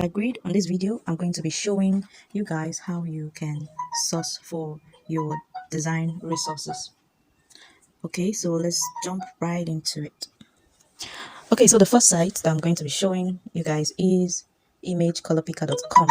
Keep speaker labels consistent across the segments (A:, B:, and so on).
A: Agreed. On this video, I'm going to be showing you guys how you can source for your design resources. Okay, so let's jump right into it. Okay, so the first site that I'm going to be showing you guys is imagecolorpicker.com.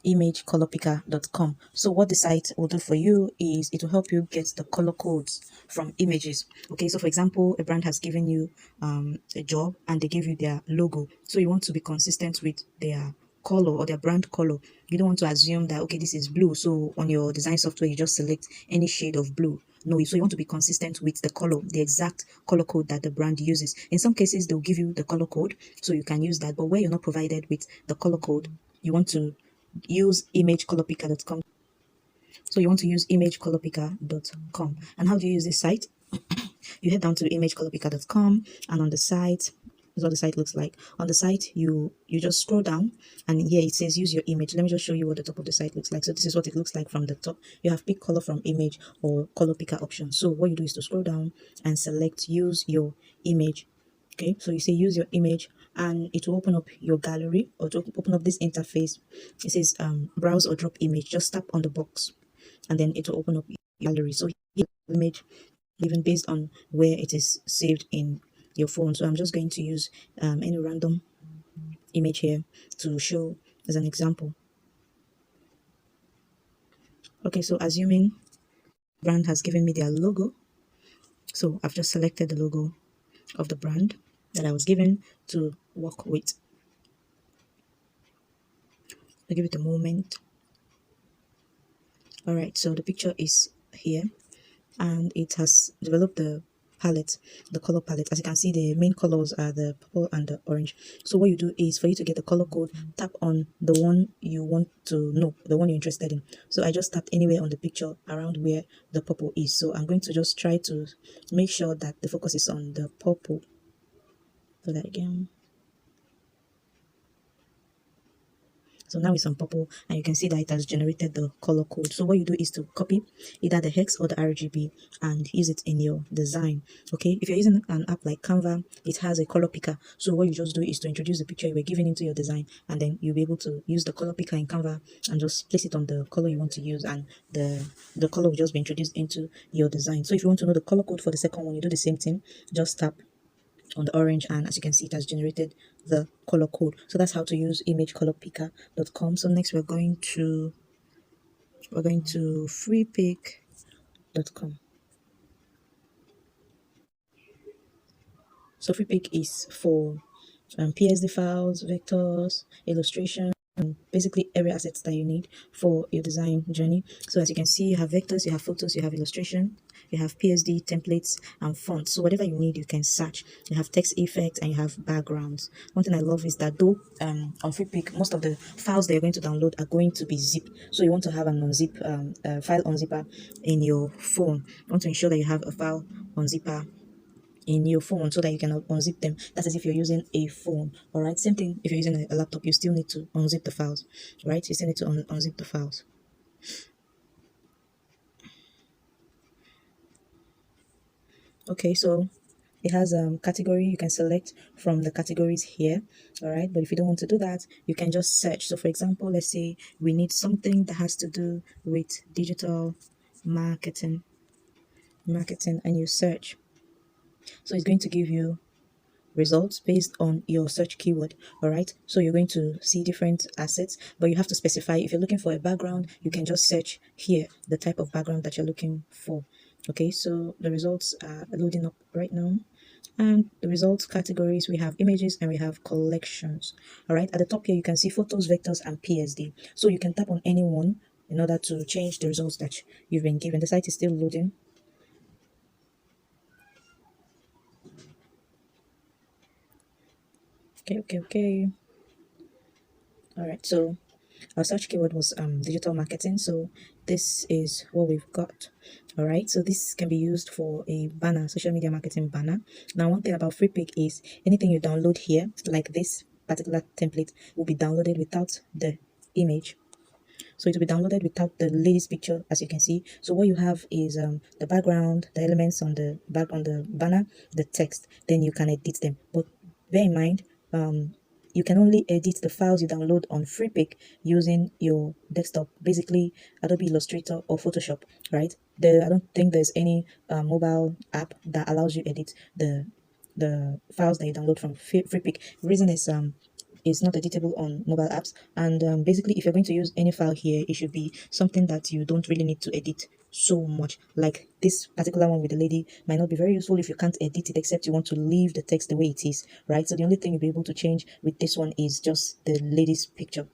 A: imagecolorpicker.com. So what the site will do for you is it will help you get the color codes from images. Okay, so for example, a brand has given you a job and they give you their logo, so you want to be consistent with their color or their brand color. You don't want to assume that okay, this is blue, so on your design software you just select any shade of blue. No, so you want to be consistent with the color, the exact color code that the brand uses. In some cases they'll give you the color code so you can use that, but where you're not provided with the color code, you want to use imagecolorpicker.com. So you want to use imagecolorpicker.com. And how do you use this site? You head down to imagecolorpicker.com, and on the site, this is what the site looks like. On the site, you just scroll down, and here it says use your image. Let me just show you what the top of the site looks like. So this is what it looks like from the top. You have pick color from image or color picker option. So what you do is to scroll down and select use your image. Okay, so you say use your image, and it will open up your gallery, or to open up this interface. It says browse or drop image. Just tap on the box and then it will open up your gallery. So here image, even based on where it is saved in your phone. So I'm just going to use any random image here to show as an example. Okay, so assuming brand has given me their logo, so I've just selected the logo of the brand that I was given to work with. I'll give it a moment. All right, so the picture is here and it has developed the palette, the color palette. As you can see, the main colors are the purple and the orange. So what you do is, for you to get the color code, tap on the one you want to know, the one you're interested in. So I just tapped anywhere on the picture around where the purple is. So I'm going to just try to make sure that the focus is on the purple. Do that again. So now it's on purple, and you can see that it has generated the color code. So what you do is to copy either the hex or the RGB and use it in your design. Okay, if you're using an app like Canva, it has a color picker. So what you just do is to introduce the picture you were given into your design, and then you'll be able to use the color picker in Canva and just place it on the color you want to use, and the color will just be introduced into your design. So if you want to know the color code for the second one, you do the same thing. Just tap on the orange, and as you can see, it has generated the color code. So that's how to use imagecolorpicker.com. So next we're going to freepik.com. So freepik is for PSD files, vectors, illustration, basically every asset that you need for your design journey. So as you can see, you have vectors, you have photos, you have illustration, you have PSD templates and fonts. So whatever you need, you can search. You have text effects and you have backgrounds. One thing I love is that though on freepik, most of the files that you're going to download are going to be zip. So you want to have an unzip file unzipper in your phone. You want to ensure that you have a file unzipper in your phone so that you can unzip them. That's as if you're using a phone. All right, same thing if you're using a laptop, you still need to unzip the files, right? You still need to unzip the files. Okay, so it has category. You can select from the categories here. All right, but if you don't want to do that, you can just search. So for example, let's say we need something that has to do with digital marketing, and you search. So it's going to give you results based on your search keyword. All right, so you're going to see different assets, but you have to specify. If you're looking for a background, you can just search here the type of background that you're looking for. Okay, so the results are loading up right now, and the results categories, we have images and we have collections. All right, at the top here you can see photos, vectors, and PSD. So you can tap on any one in order to change the results that you've been given. The site is still loading. Okay. All right, so our search keyword was digital marketing, so this is what we've got. All right, so this can be used for a banner, social media marketing banner. Now one thing about freepik is anything you download here, like this particular template, will be downloaded without the image. So it will be downloaded without the lady's picture, as you can see. So what you have is the background, the elements on the back on the banner, the text. Then you can edit them, but bear in mind you can only edit the files you download on Freepik using your desktop, basically Adobe Illustrator or Photoshop, right? I don't think there's any mobile app that allows you edit the files that you download from Freepik. The reason is not editable on mobile apps, and basically if you're going to use any file here, it should be something that you don't really need to edit so much. Like this particular one with the lady might not be very useful if you can't edit it, except you want to leave the text the way it is, right? So the only thing you'll be able to change with this one is just the lady's picture.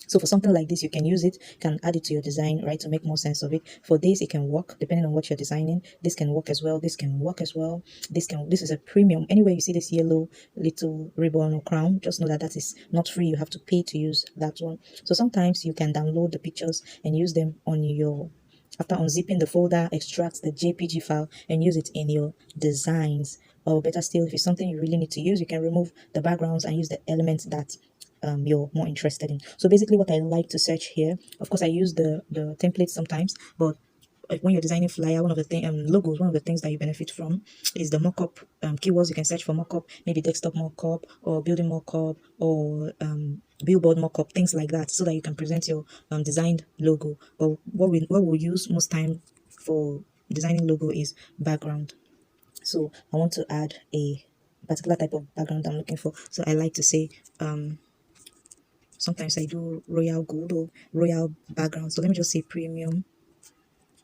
A: So for something like this, you can use it, can add it to your design, right, to make more sense of it. For this, it can work depending on what you're designing. This can work as well. This can work as well. This is a premium. Anywhere you see this yellow little ribbon or crown, just know that that is not free. You have to pay to use that one. So sometimes you can download the pictures and use them on your, after unzipping the folder, extract the JPG file and use it in your designs. Or better still, if it's something you really need to use, you can remove the backgrounds and use the elements that you're more interested in. So basically what I like to search here, of course I use the templates sometimes, but when you're designing flyer, one of the thing logos, one of the things that you benefit from is the mockup keywords. You can search for mockup, maybe desktop mockup or building mockup or billboard mockup, things like that, so that you can present your designed logo. But what we use most time for designing logo is background. So I want to add a particular type of background I'm looking for. So I like to say sometimes I do royal gold or royal background. So let me just say premium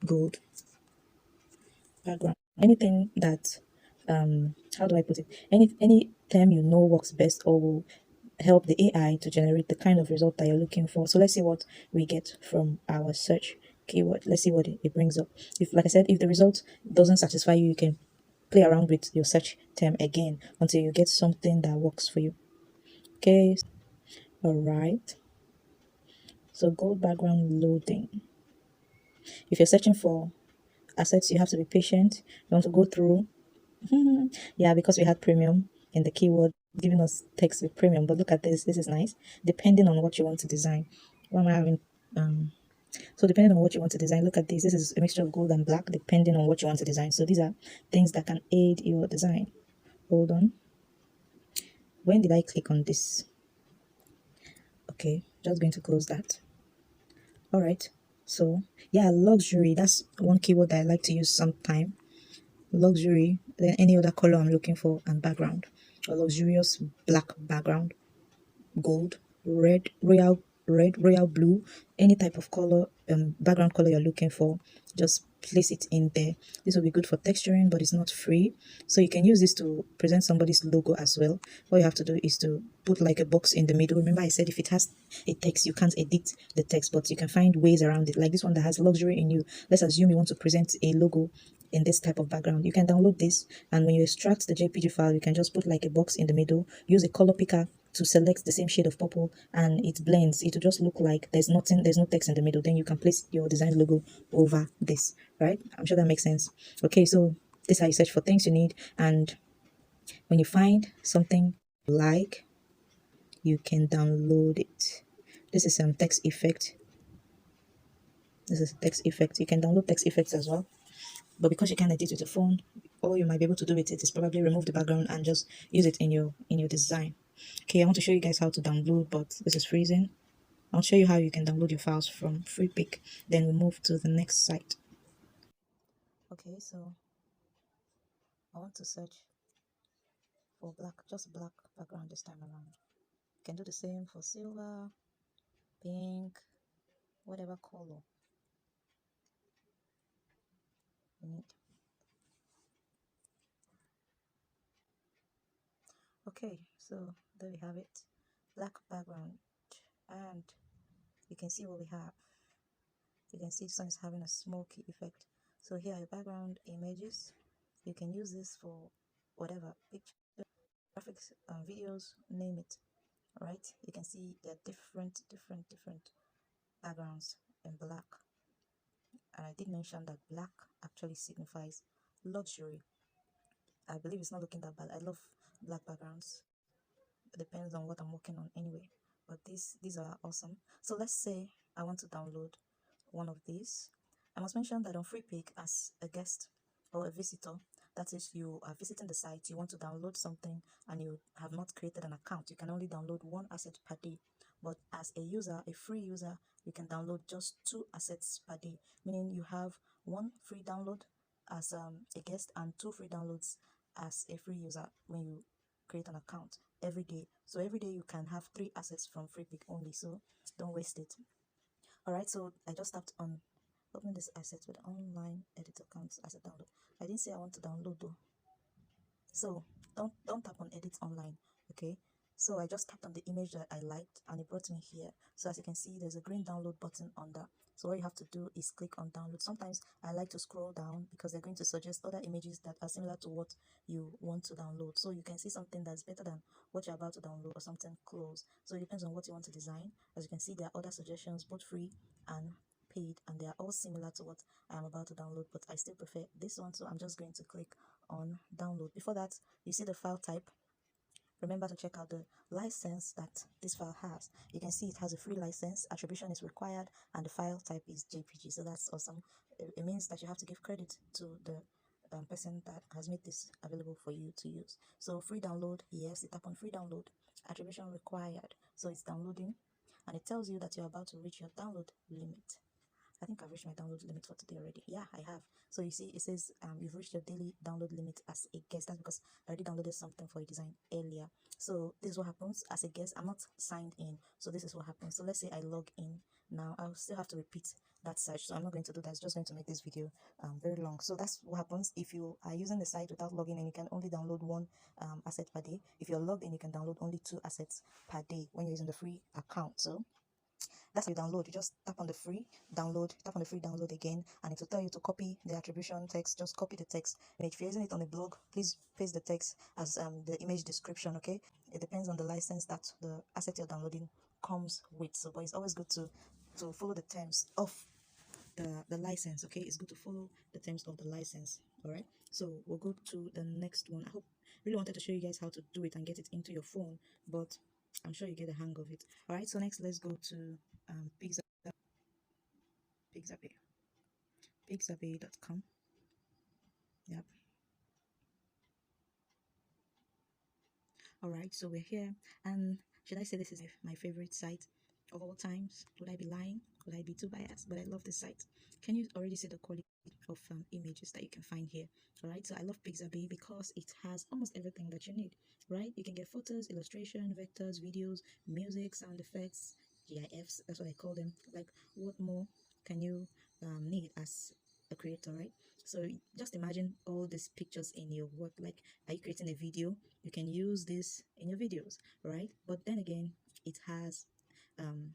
A: gold background. Anything that how do I put it? Any term you know works best or will help the AI to generate the kind of result that you're looking for. So let's see what we get from our search keyword. Let's see what it brings up. If, like I said, if the result doesn't satisfy you, you can play around with your search term again until you get something that works for you. Okay, all right. So gold background loading. If you're searching for assets, you have to be patient. You want to go through. Yeah, because we had premium in the keyword giving us text with premium. But look at this. This is nice. Depending on what you want to design. What am I having? So depending on what you want to design, look at this. This is a mixture of gold and black, depending on what you want to design. So these are things that can aid your design. Hold on. When did I click on this? Okay, just going to close that. All right. So yeah, luxury. That's one keyword that I like to use sometime. Luxury, then any other color I'm looking for, and background. A luxurious black background, gold, red, royal blue, any type of color, background color you're looking for, just place it in there. This will be good for texturing, but it's not free, so you can use this to present somebody's logo as well. What you have to do is to put like a box in the middle. Remember I said if it has a text, you can't edit the text, but you can find ways around it, like this one that has luxury in you. Let's assume you want to present a logo in this type of background. You can download this, and when you extract the JPG file, you can just put like a box in the middle, use a color picker to select the same shade of purple, and it blends. It will just look like there's no text in the middle. Then you can place your design logo over this, right? I'm sure that makes sense. Okay, so this is how you search for things you need, and when you find something you like, you can download it. This is some text effect. This is text effect. You can download text effects as well, but because you can't edit with your phone, all you might be able to do with it is probably remove the background and just use it in your design. Okay, I want to show you guys how to download, but this is freezing. I'll show you how you can download your files from Freepik. Then we move to the next site. Okay, so I want to search for black, just black background this time around. You can do the same for silver, pink, whatever color you need. Okay, so there we have it, black background, and you can see what we have. You can see sun is having a smoky effect. So here are your background images. You can use this for whatever picture, graphics, videos, name it. All right, you can see there are different backgrounds in black, and I did mention that black actually signifies luxury. I believe it's not looking that bad. I love black backgrounds. It depends on what I'm working on anyway, but these are awesome. So let's say I want to download one of these. I must mention that on Freepik, as a guest or a visitor, that is, you are visiting the site, you want to download something and you have not created an account, you can only download one asset per day. But as a user, a free user, you can download just 2 assets per day, meaning you have one free download as a guest and 2 free downloads as a free user when you create an account every day. So every day you can have 3 assets from Freepik only, so don't waste it. All right, so I just tapped on open this asset with online edit account asset download. I didn't say I want to download though, so don't tap on edit online. Okay, so I just tapped on the image that I liked and it brought me here. So as you can see, there's a green download button on that. So what you have to do is click on download. Sometimes I like to scroll down because they're going to suggest other images that are similar to what you want to download, so you can see something that's better than what you're about to download or something close. So it depends on what you want to design. As you can see, there are other suggestions, both free and paid, and they are all similar to what I'm about to download, but I still prefer this one, so I'm just going to click on download. Before that, you see the file type. Remember to check out the license that this file has. You can see it has a free license, attribution is required, and the file type is JPG. So that's awesome. It means that you have to give credit to the person that has made this available for you to use. So free download, yes, you tap on free download. Attribution required, so it's downloading, and it tells you that you're about to reach your download limit. I think I've reached my download limit for today already. Yeah, I have. So you see, it says you've reached your daily download limit as a guest. That's because I already downloaded something for a design earlier. So this is what happens as a guest. I'm not signed in, so this is what happens. So let's say I log in now. I'll still have to repeat that search, so I'm not going to do that. It's just going to make this video very long. So that's what happens if you are using the site without logging in. You can only download one asset per day. If you're logged in, you can download only 2 assets per day when you're using the free account. So that's how you download. You just tap on the free download, tap on the free download again, and it will tell you to copy the attribution text. Just copy the text. And if you're using it on a blog, please paste the text as the image description. Okay, it depends on the license that the asset you're downloading comes with. So but it's always good to follow the terms of the license. Okay, it's good to follow the terms of the license. All right, so we'll go to the next one. I hope really wanted to show you guys how to do it and get it into your phone, but I'm sure you get the hang of it. All right, so next let's go to Pixabay, pixabay.com. Yep. All right, so we're here, and should I say this is my favorite site of all times? Would I be lying? Would I be too biased? But I love this site. Can you already see the quality of images that you can find here? All right, so I love Pixabay because it has almost everything that you need. Right, you can get photos, illustration, vectors, videos, music, sound effects, GIFs. That's what I call them. Like, what more can you need as a creator, right? So just imagine all these pictures in your work. Like, are you creating a video? You can use this in your videos, right? But then again, it has um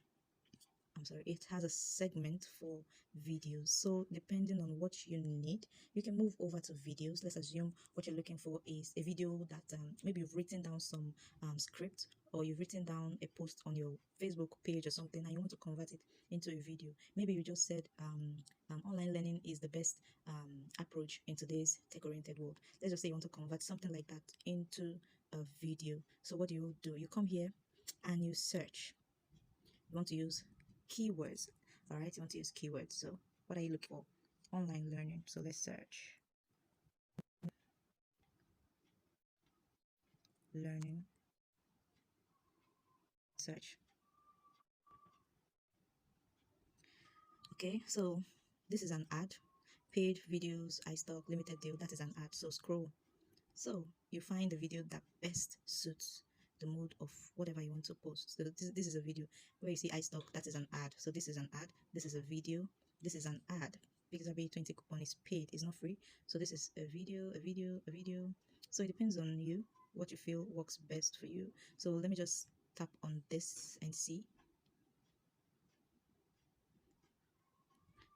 A: it has a segment for videos. So depending on what you need, you can move over to videos. Let's assume what you're looking for is a video that maybe you've written down some script, or you've written down a post on your Facebook page or something, and you want to convert it into a video. Maybe you just said online learning is the best approach in today's tech-oriented world. Let's just say you want to convert something like that into a video. So what do? You come here and you search. You want to use keywords. All right, you want to use keywords. So what are you looking for? Online learning. So let's search learning. Search. Okay, so this is an ad. Paid videos, iStock, limited deal. That is an ad. So scroll. So you find the video that best suits the mood of whatever you want to post. So this is a video where you see iStock. That is an ad. So this is an ad. This is a video. This is an ad. Pixabay 20 coupon is paid. It's not free. So this is a video, a video, a video. So it depends on you, what you feel works best for you. So let me just tap on this and see.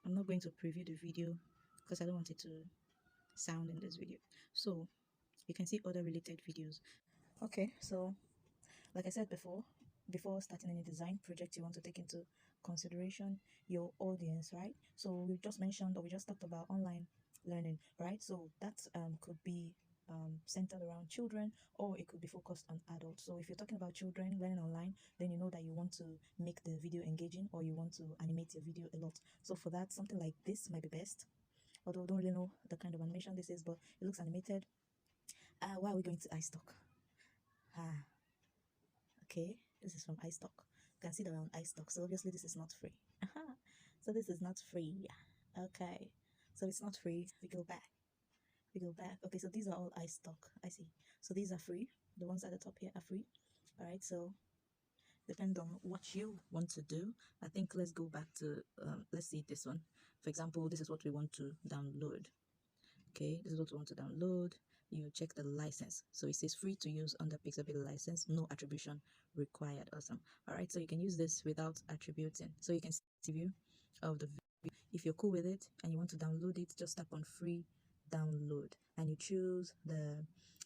A: I'm not going to preview the video because I don't want it to sound in this video. So you can see other related videos. Okay, so like I said before starting any design project, you want to take into consideration your audience, right? So we just mentioned, or we just talked about online learning, right? So that could be centered around children, or it could be focused on adults. So if you're talking about children learning online, then you know that you want to make the video engaging, or you want to animate your video a lot. So for that, something like this might be best. although I don't really know the kind of animation this is, but it looks animated. Why are we going to iStock? Ah, okay, this is from iStock. You can see that we're on iStock, so obviously this is not free. So this is not free. Okay, so it's not free. We go back. We go back. Okay, so these are all iStock. I see. So these are free. The ones at the top here are free. All right, so depend on what you want to do. I think let's go back to let's see this one. For example, this is what we want to download. Okay, this is what we want to download. You check the license, so it says free to use under Pixabay license, no attribution required. Awesome. All right, so you can use this without attributing, so you can see view of the video. If you're cool with it and you want to download it, just tap on free download and you choose the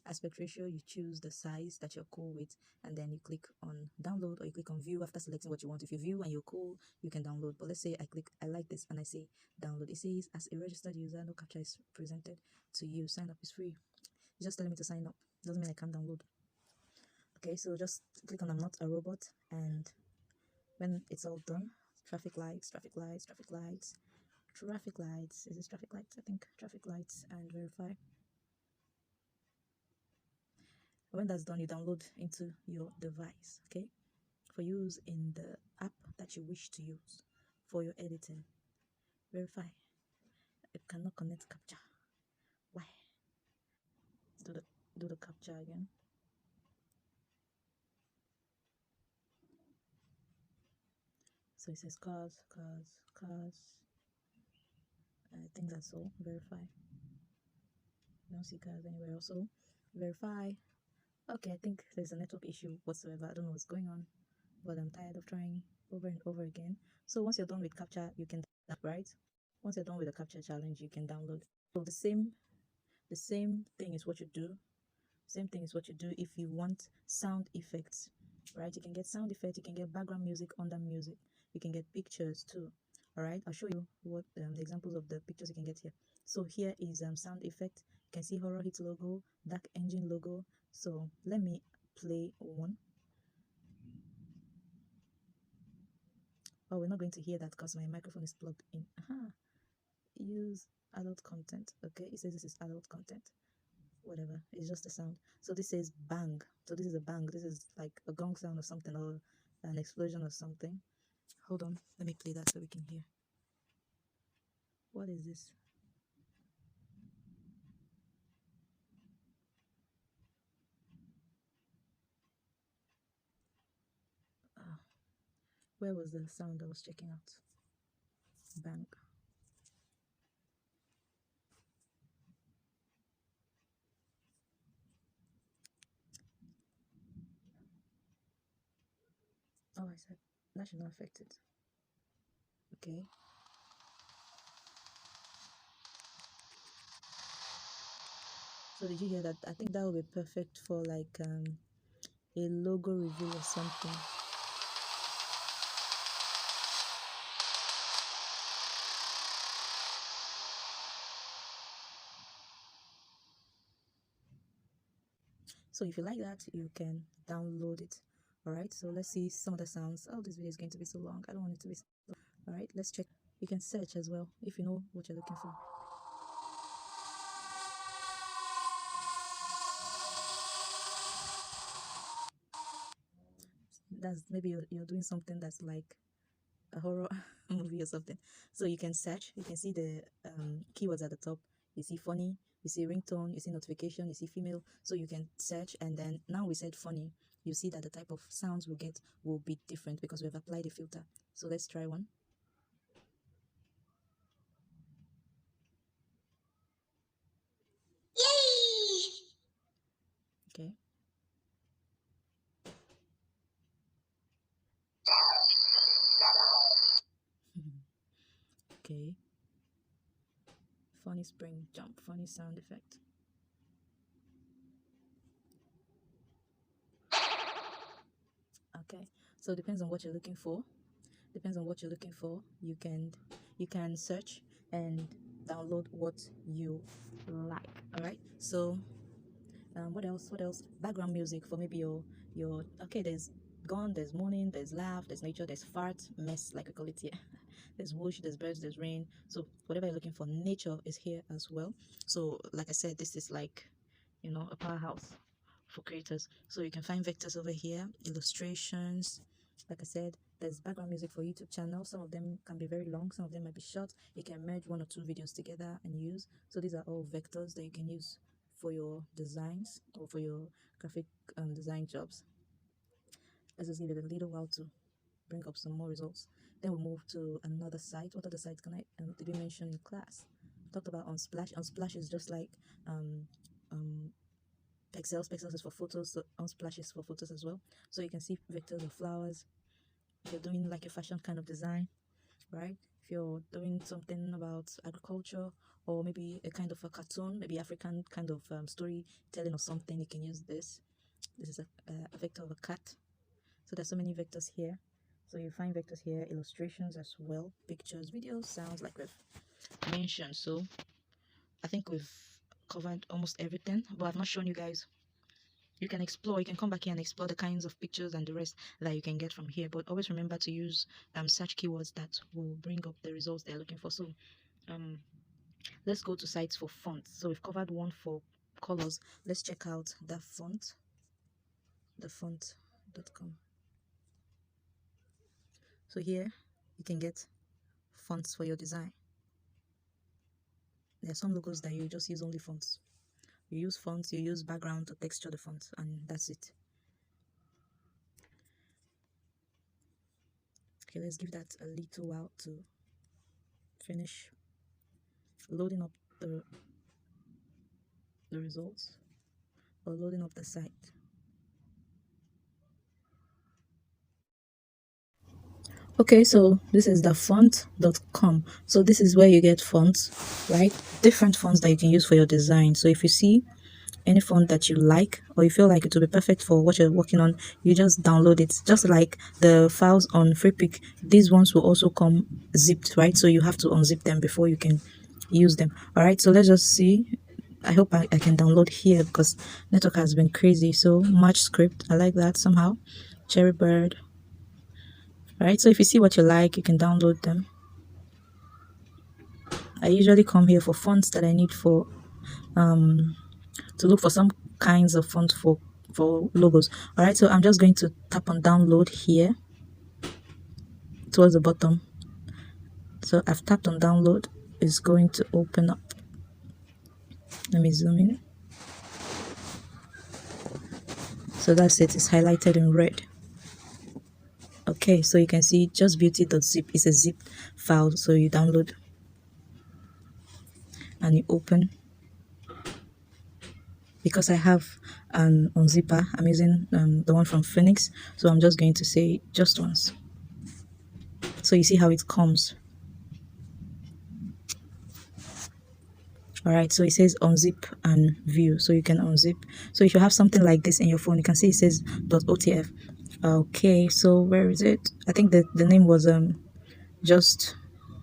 A: aspect ratio, you choose the size that you're cool with, and then you click on download or you click on view after selecting what you want. If you view and you're cool, you can download. But let's say I click I like this and I say download. It says as a registered user, no captcha is presented to you. Sign up is free. It's just telling me to sign up. Doesn't mean I can't download. Okay, so just click on I'm not a robot, and when it's all done, traffic lights, traffic lights, traffic lights, traffic lights. Is this traffic lights? I think traffic lights, and verify. When that's done, you download into your device, okay, for use in the app that you wish to use for your editing. Verify. It cannot connect captcha. Why? Do the captcha again. So it says cars, cars, cars. I think that's all. Verify. I don't see cars anywhere else. So verify. Okay, I think there's a network issue whatsoever. I don't know what's going on, but I'm tired of trying over and over again. So once you're done with captcha, you can right. Once you're done with the captcha challenge, you can download. So the same thing is what you do. Same thing is what you do if you want sound effects, right? You can get sound effects. You can get background music under music. You can get pictures too. All right, I'll show you what the examples of the pictures you can get here. So here is sound effect. You can see horror hit logo, dark engine logo. So let me play one. Oh, we're not going to hear that because my microphone is plugged in. Use adult content. Okay, it says this is adult content. Whatever, it's just a sound. So this is bang. So this is a bang. This is like a gong sound or something, or an explosion or something. Hold on, let me play that so we can hear. What is this? Where was the sound I was checking out? Bang. Oh, I said that should not affect it. Okay. So did you hear that? I think that would be perfect for like a logo reveal or something. So if you like that, you can download it. All right, so let's see some of the sounds. Oh, this video is going to be so long. I don't want it to be so long. All right, let's check. You can search as well if you know what you're looking for. That's maybe you're doing something that's like a horror movie or something. So you can search, you can see the keywords at the top. You see funny, you see ringtone, you see notification, you see female. So you can search, and then now we said funny, you see that the type of sounds we'll get will be different because we've applied a filter. So let's try one. Yay! Okay. Okay. Funny spring jump, funny sound effect. Okay, so it depends on what you're looking for. Depends on what you're looking for. You can search and download what you like. All right, so what else, background music for maybe your okay, there's gone, there's morning, there's laugh, there's nature, there's fart, mess, like we call it here. there's whoosh, there's birds, there's rain. So whatever you're looking for, nature is here as well. So like I said, this is like, you know, a powerhouse for creators. So you can find vectors over here, illustrations. Like I said, there's background music for YouTube channel. Some of them can be very long, some of them might be short. You can merge one or two videos together and use. So these are all vectors that you can use for your designs or for your graphic design jobs. Let's just give it a little while to bring up some more results. Then we'll move to another site. What other sites can I did we mention in class? Talked about Unsplash. Unsplash is just like Pexels. Pexels is for photos, so Unsplash is for photos as well. So you can see vectors of flowers. If you're doing like a fashion kind of design, right? If you're doing something about agriculture or maybe a kind of a cartoon, maybe African kind of storytelling or something, you can use this. This is a vector of a cat. So there's so many vectors here. So you find vectors here, illustrations as well, pictures, videos, sounds, like we've mentioned. So I think we've covered almost everything, but I've not shown you guys. You can explore, you can come back here and explore the kinds of pictures and the rest that you can get from here. But always remember to use search keywords that will bring up the results they're looking for. So let's go to sites for fonts. So we've covered one for colors. Let's check out that font, thefont.com. So here you can get fonts for your design. There are some logos that you just use only fonts. You use fonts, you use background to texture the fonts, and that's it. Okay, let's give that a little while to finish loading up the results or loading up the site. Okay, so this is thefont.com. So this is where you get fonts, right? Different fonts that you can use for your design. So if you see any font that you like or you feel like it will be perfect for what you're working on, you just download it. Just like the files on Freepik, these ones will also come zipped, right? So you have to unzip them before you can use them. All right, so let's just see. I hope I can download here because network has been crazy. So March script, I like that somehow. Cherrybird. All right, so if you see what you like, you can download them. I usually come here for fonts that I need for to look for some kinds of fonts for logos. All right, so I'm just going to tap on download here towards the bottom. So I've tapped on download. It's going to open up. Let me zoom in. So that's it. It's highlighted in red. Okay, so you can see justbeauty.zip is a zip file. So you download and you open. Because I have an unzipper, I'm using the one from Phoenix, so I'm just going to say just once. So you see how it comes. All right, so it says unzip and view, so you can unzip. So if you have something like this in your phone, you can see it says .otf. Okay, so where is it? I think the name was just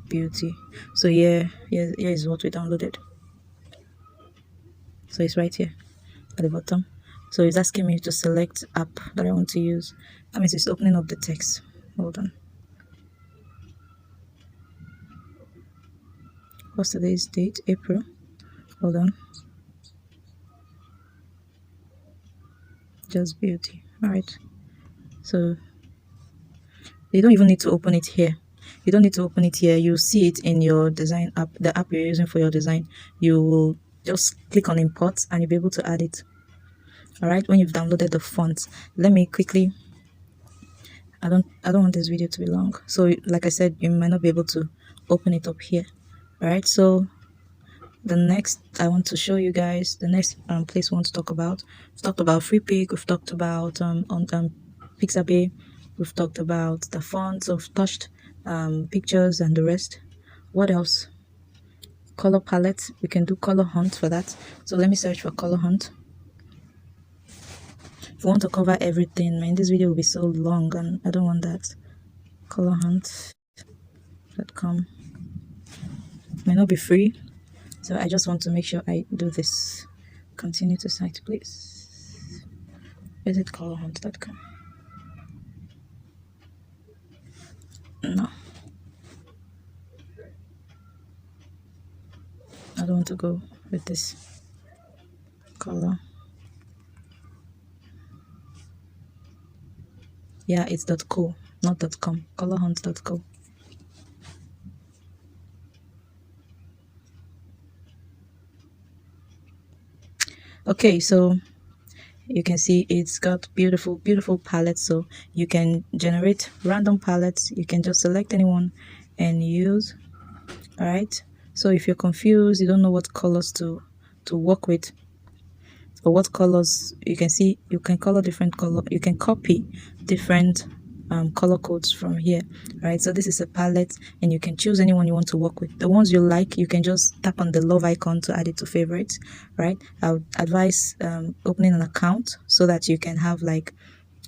A: beauty. So here is what we downloaded. So it's right here at the bottom. So it's asking me to select app that I want to use. That means it's opening up the text. Hold on. What's today's date? April. Hold on. Just beauty. All right. So you don't even need to open it here. You don't need to open it here. You see it in your design app, the app you're using for your design. You will just click on import and you'll be able to add it. All right. When you've downloaded the fonts, let me quickly. I don't want this video to be long. So like I said, you might not be able to open it up here. All right. So the next I want to show you guys, the next place we want to talk about. We've talked about Freepik, we've talked about Pixabay, we've talked about the fonts, we've touched pictures and the rest. What else? Color palette. We can do color hunt for that. So let me search for color hunt. If you want to cover everything, man, this video will be so long and I don't want that. Colorhunt.com may not be free. So I just want to make sure I do this. Continue to site, please. Visit colorhunt.com. No. want to go with this color. Yeah, it's .co, not .com. Colorhunt.co. Okay, so you can see it's got beautiful palettes, so you can generate random palettes. You can just select anyone and use. All right, so if you're confused, you don't know what colors to work with, or what colors, you can see you can color different color, you can copy different color codes from here. Right, so this is a palette and you can choose anyone you want to work with. The ones you like, you can just tap on the love icon to add it to favorites. Right, I would advise opening an account so that you can have like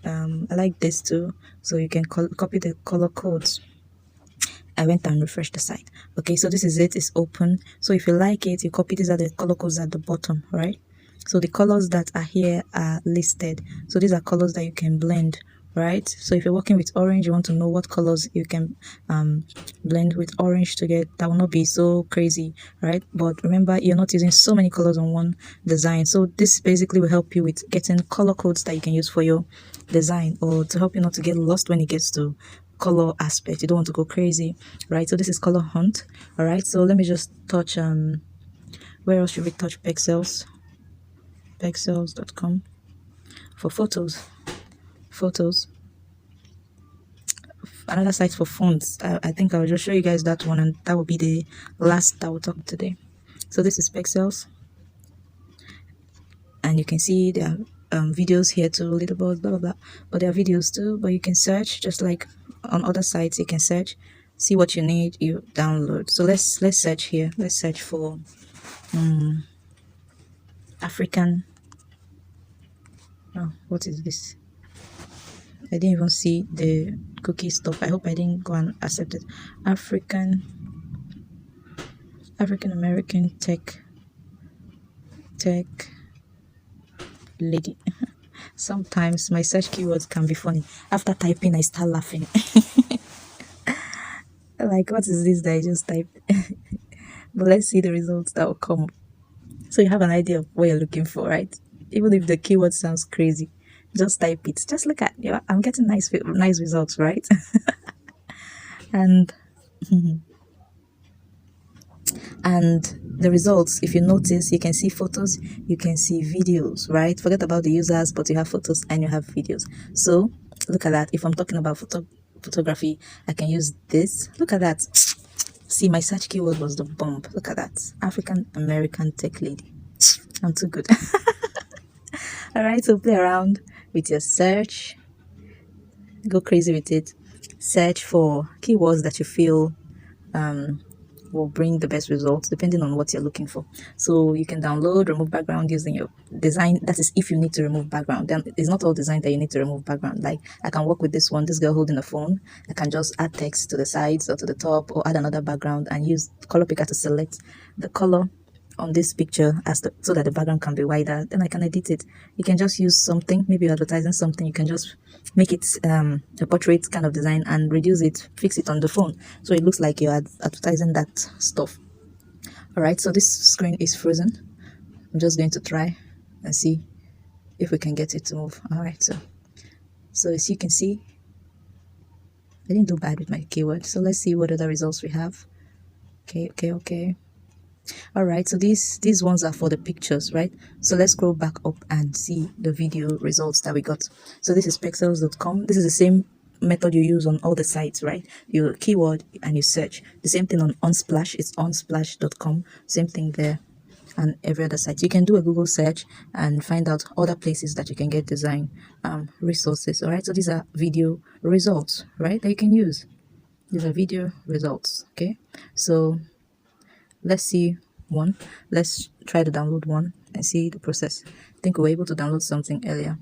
A: I like this too, so you can copy the color codes. I went and refreshed the site. Okay, so this is it, it's open. So if you like it, you copy. These are the color codes at the bottom. Right, so the colors that are here are listed. So these are colors that you can blend. Right, so if you're working with orange, you want to know what colors you can blend with orange to get that will not be so crazy. Right, but remember, you're not using so many colors on one design, so this basically will help you with getting color codes that you can use for your design, or to help you not to get lost when it gets to color aspect. You don't want to go crazy. Right, so this is Color Hunt. All right, so let me just touch where else should we touch? Pexels.com for photos. Another site for fonts. I think I'll just show you guys that one, and that will be the last that we'll talk today. So this is Pexels, and you can see there are videos here too, leaderboards, blah blah blah, but there are videos too. But you can search just like on other sites. You can search, see what you need, you download. So let's search here. Let's search for African. Oh, what is this? I didn't even see the cookie stop. I hope I didn't go and accept it. African American tech lady. Sometimes my search keywords can be funny. After typing, I start laughing. Like, what is this that I just typed? But let's see the results that will come. So you have an idea of what you're looking for, right? Even if the keyword sounds crazy, just type it. Just look at, I'm getting nice results, right? and and the results, if you notice, you can see photos, you can see videos. Right, forget about the users, but you have photos and you have videos. So look at that. If I'm talking about photography, I can use this. Look at that. See, my search keyword was the bomb. Look at that. African American tech lady. I'm too good. All right, so play around with your search, go crazy with it. Search for keywords that you feel will bring the best results depending on what you're looking for. So you can download, remove background using your design. That is if you need to remove background. Then it's not all design that you need to remove background. Like, I can work with this one, this girl holding a phone. I can just add text to the sides or to the top, or add another background and use color picker to select the color on this picture so that the background can be wider. Then I can edit it. You can just use something, maybe you're advertising something, you can just make it a portrait kind of design and reduce it, fix it on the phone so it looks like you're advertising that stuff. All right, so this screen is frozen. I'm just going to try and see if we can get it to move. All right, so as you can see, I didn't do bad with my keyword. So let's see what other results we have. Okay. All right, so these ones are for the pictures, right? So let's scroll back up and see the video results that we got. So this is pexels.com. This is the same method you use on all the sites, right? Your keyword and you search. The same thing on Unsplash. It's unsplash.com. Same thing there, and every other site. You can do a Google search and find out other places that you can get design resources. All right, so these are video results, right, that you can use. These are video results. Okay, so let's see one. Let's try to download one and see the process. I think we were able to download something earlier.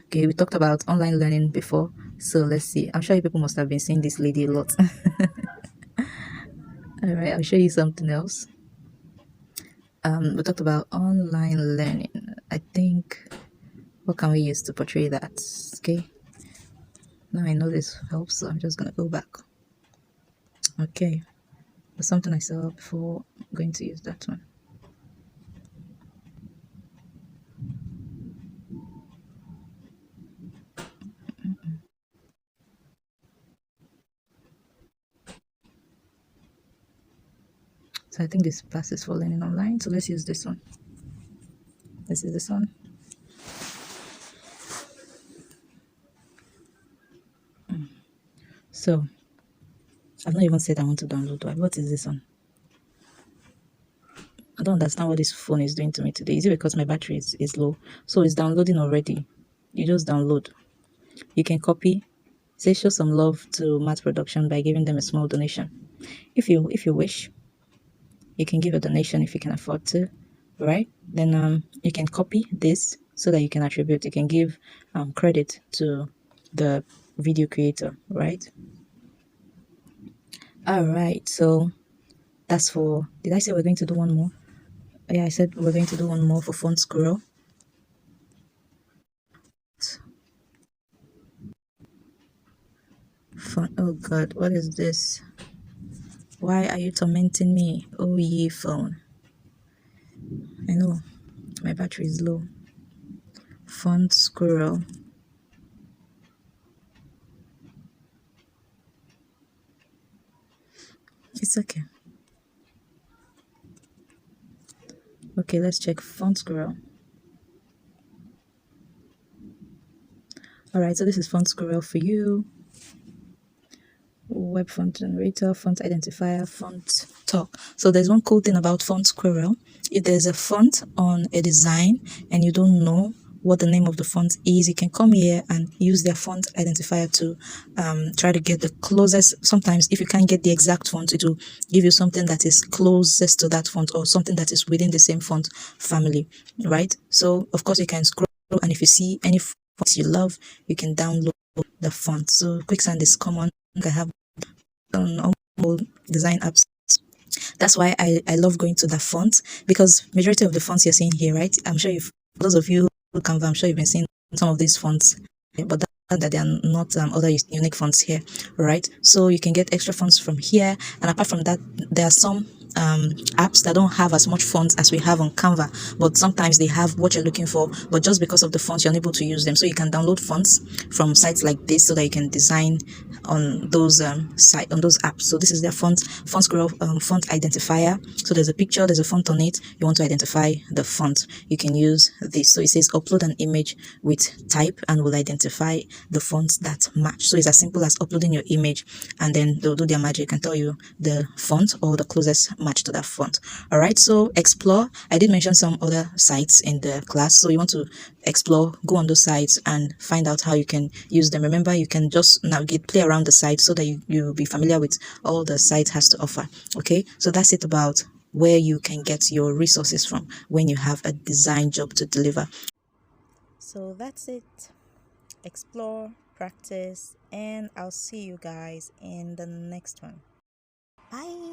A: Okay, we talked about online learning before, so let's see. I'm sure you people must have been seeing this lady a lot. All right, I'll show you something else. We talked about online learning. I think, what can we use to portray that? Okay, now I know this helps, so I'm just gonna go back. Okay, there's something I saw before. I'm going to use that one. So I think this class is for learning online. So let's use this one. This is this one. So I've not even said I want to download. What is this one? I don't understand what this phone is doing to me today. Is it because my battery is low? So it's downloading already. You just download. You can copy. Say show some love to Math Production by giving them a small donation. If you wish, you can give a donation if you can afford to, right? Then you can copy this so that you can attribute. You can give credit to the video creator, right? All right. So that's for. Did I say we're going to do one more? Yeah, I said we're going to do one more for Font Squirrel. Oh God, what is this? Why are you tormenting me? Oh ye phone. I know my battery is low. Font Squirrel. It's okay. Okay, let's check Font Squirrel. All right, so this is Font Squirrel for you. Web font generator, font identifier, font talk. So there's one cool thing about Font Squirrel. If there's a font on a design and you don't know what the name of the font is, you can come here and use their font identifier to try to get the closest. Sometimes if you can't get the exact font, it will give you something that is closest to that font or something that is within the same font family, right? So of course you can scroll, and if you see any font you love, you can download the font. So Quicksand is common. I have on all design apps. That's why I love going to the font, because majority of the fonts you're seeing here, right? I'm sure you've, those of you who Canva, I'm sure you've been seeing some of these fonts, but that they are not other unique fonts here, right? So you can get extra fonts from here, and apart from that, there are some apps that don't have as much fonts as we have on Canva, but sometimes they have what you're looking for, but just because of the fonts you're unable to use them. So you can download fonts from sites like this so that you can design on those on those apps. So this is their Font Squirrel font identifier. So there's a picture, there's a font on it. You want to identify the font, you can use this. So it says upload an image with type and will identify the fonts that match. So it's as simple as uploading your image, and then they'll do their magic and tell you the font or the closest match to that font. All right, so explore. I did mention some other sites in the class, so you want to explore, go on those sites and find out how you can use them. Remember, you can just navigate, play around the site so that you'll be familiar with all the site has to offer. Okay, so that's it about where you can get your resources from when you have a design job to deliver. So that's it. Explore, practice, and I'll see you guys in the next one. Bye.